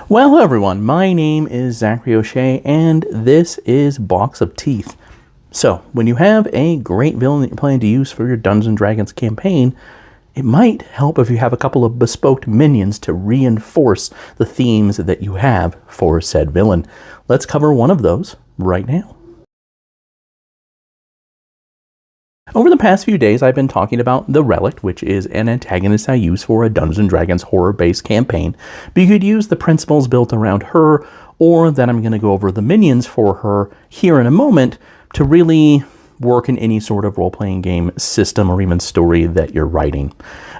Well, hello everyone, my name is Zachary O'Shea, and this is Box of Teeth. So, when you have a great villain that you're planning to use for your Dungeons & Dragons campaign, it might help if you have a couple of bespoke minions to reinforce the themes that you have for said villain. Let's cover one of those right now. Over the past few days, I've been talking about the Relict, which is an antagonist I use for a Dungeons & Dragons horror-based campaign, but you could use the principles built around her, or that I'm going to go over the minions for her here in a moment to really work in any sort of role-playing game system or even story that you're writing.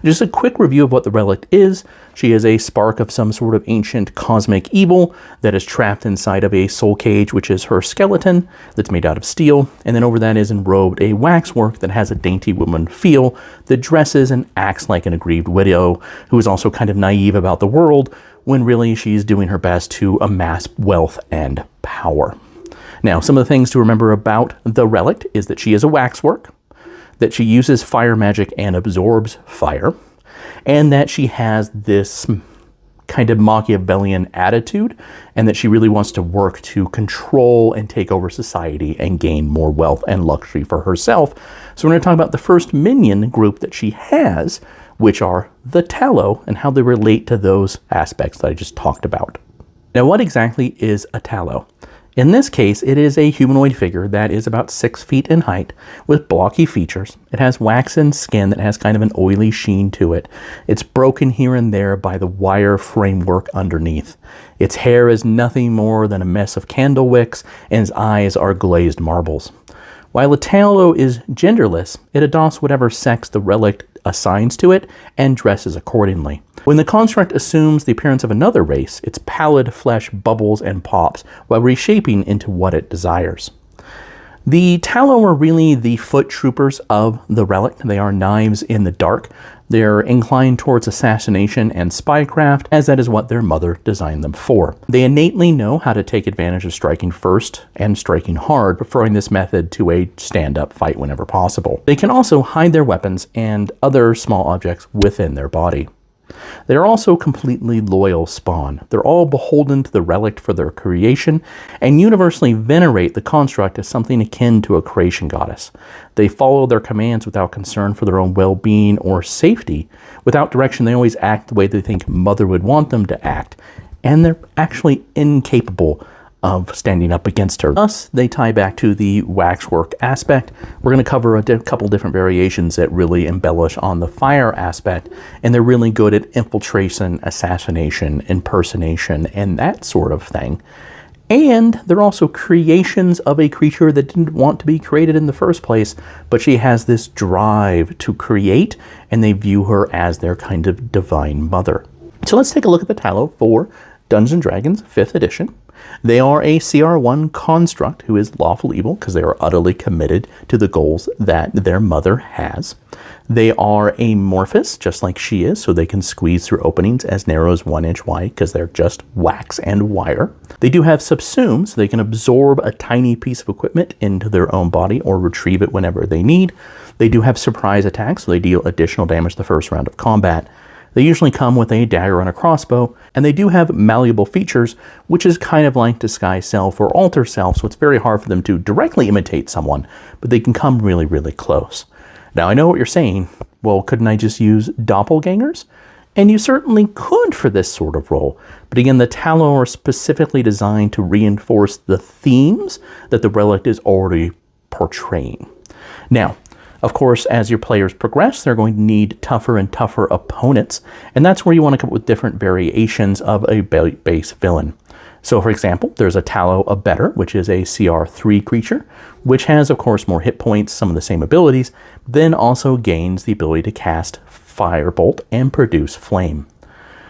Just a quick review of what the Relict is. She is a spark of some sort of ancient cosmic evil that is trapped inside of a soul cage, which is her skeleton that's made out of steel, and then over that is enrobed a waxwork that has a dainty woman feel that dresses and acts like an aggrieved widow who is also kind of naive about the world when really she's doing her best to amass wealth and power. Now, some of the things to remember about the Relict is that she is a waxwork, that she uses fire magic and absorbs fire, and that she has this kind of Machiavellian attitude, and that she really wants to work to control and take over society and gain more wealth and luxury for herself. So we're going to talk about the first minion group that she has, which are the Tallow, and how they relate to those aspects that I just talked about. Now, what exactly is a Tallow? In this case, it is a humanoid figure that is about 6 feet in height with blocky features. It has waxen skin that has kind of an oily sheen to it. It's broken here and there by the wire framework underneath. Its hair is nothing more than a mess of candle wicks, and its eyes are glazed marbles. While a Tallow is genderless, it adopts whatever sex the Relict assigns to it and dresses accordingly. When the construct assumes the appearance of another race, its pallid flesh bubbles and pops while reshaping into what it desires. The Tallow are really the foot troopers of the Relict. They are knives in the dark. They're inclined towards assassination and spycraft, as that is what their mother designed them for. They innately know how to take advantage of striking first and striking hard, preferring this method to a stand-up fight whenever possible. They can also hide their weapons and other small objects within their body. They are also completely loyal spawn. They're all beholden to the Relict for their creation and universally venerate the construct as something akin to a creation goddess. They follow their commands without concern for their own well-being or safety. Without direction, they always act the way they think Mother would want them to act, and they're actually incapable of standing up against her. Thus, they tie back to the waxwork aspect. We're going to cover a couple different variations that really embellish on the fire aspect, and they're really good at infiltration, assassination, impersonation, and that sort of thing. And they're also creations of a creature that didn't want to be created in the first place, but she has this drive to create, and they view her as their kind of divine mother. So let's take a look at the Tallow for Dungeons & Dragons 5th edition. They are a CR1 construct who is lawful evil because they are utterly committed to the goals that their mother has. They are amorphous, just like she is, so they can squeeze through openings as narrow as 1 inch wide because they're just wax and wire. They do have subsume, so they can absorb a tiny piece of equipment into their own body or retrieve it whenever they need. They do have surprise attacks, so they deal additional damage the first round of combat. They usually come with a dagger and a crossbow, and they do have malleable features, which is kind of like disguise self or alter self, so it's very hard for them to directly imitate someone, but they can come really, really close. Now, I know what you're saying. Well, couldn't I just use doppelgangers? And you certainly could for this sort of role. But again, the Tallow are specifically designed to reinforce the themes that the Relict is already portraying. Now, of course, as your players progress, they're going to need tougher and tougher opponents, and that's where you want to come up with different variations of a base villain. So, for example, there's a Tallow of Better, which is a CR3 creature, which has, of course, more hit points, some of the same abilities, then also gains the ability to cast Firebolt and produce Flame.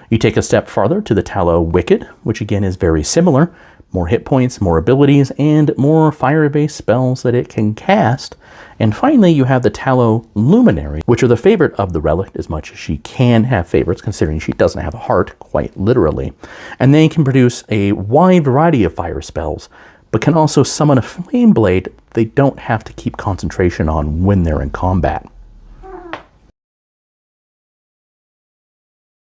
You take a step farther to the Tallow Wicked, which again is very similar. More hit points, more abilities, and more fire-based spells that it can cast. And finally, you have the Tallow Luminary, which are the favorite of the Relict, as much as she can have favorites, considering she doesn't have a heart, quite literally. And they can produce a wide variety of fire spells, but can also summon a flame blade they don't have to keep concentration on when they're in combat.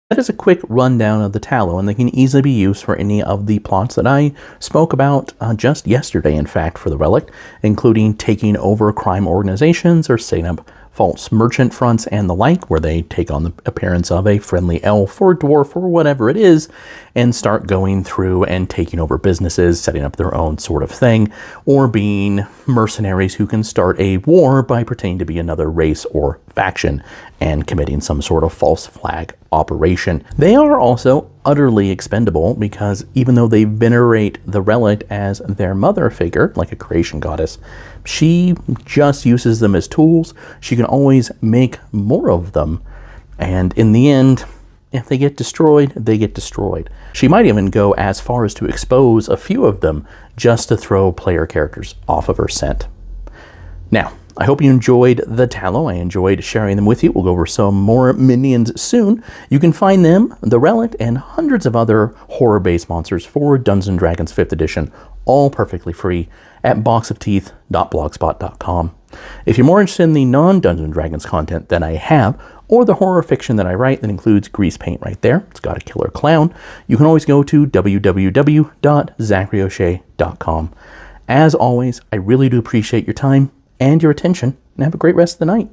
That is a quick rundown of the Tallow, and they can easily be used for any of the plots that I spoke about just yesterday, in fact, for the Relict, including taking over crime organizations or setting up false merchant fronts and the like, where they take on the appearance of a friendly elf or dwarf or whatever it is, and start going through and taking over businesses, setting up their own sort of thing, or being mercenaries who can start a war by pretending to be another race or faction and committing some sort of false flag operation. They are also utterly expendable because even though they venerate the Relict as their mother figure, like a creation goddess, she just uses them as tools. She can always make more of them, and in the end, if they get destroyed, they get destroyed. She might even go as far as to expose a few of them just to throw player characters off of her scent. Now, I hope you enjoyed the Tallow. I enjoyed sharing them with you. We'll go over some more minions soon. You can find them, the Relict, and hundreds of other horror-based monsters for Dungeons & Dragons 5th edition, all perfectly free at boxofteeth.blogspot.com. If you're more interested in the non-Dungeons & Dragons content that I have, or the horror fiction that I write that includes grease paint right there, it's got a killer clown, you can always go to www.zacharyoshea.com. As always, I really do appreciate your time and your attention, and have a great rest of the night.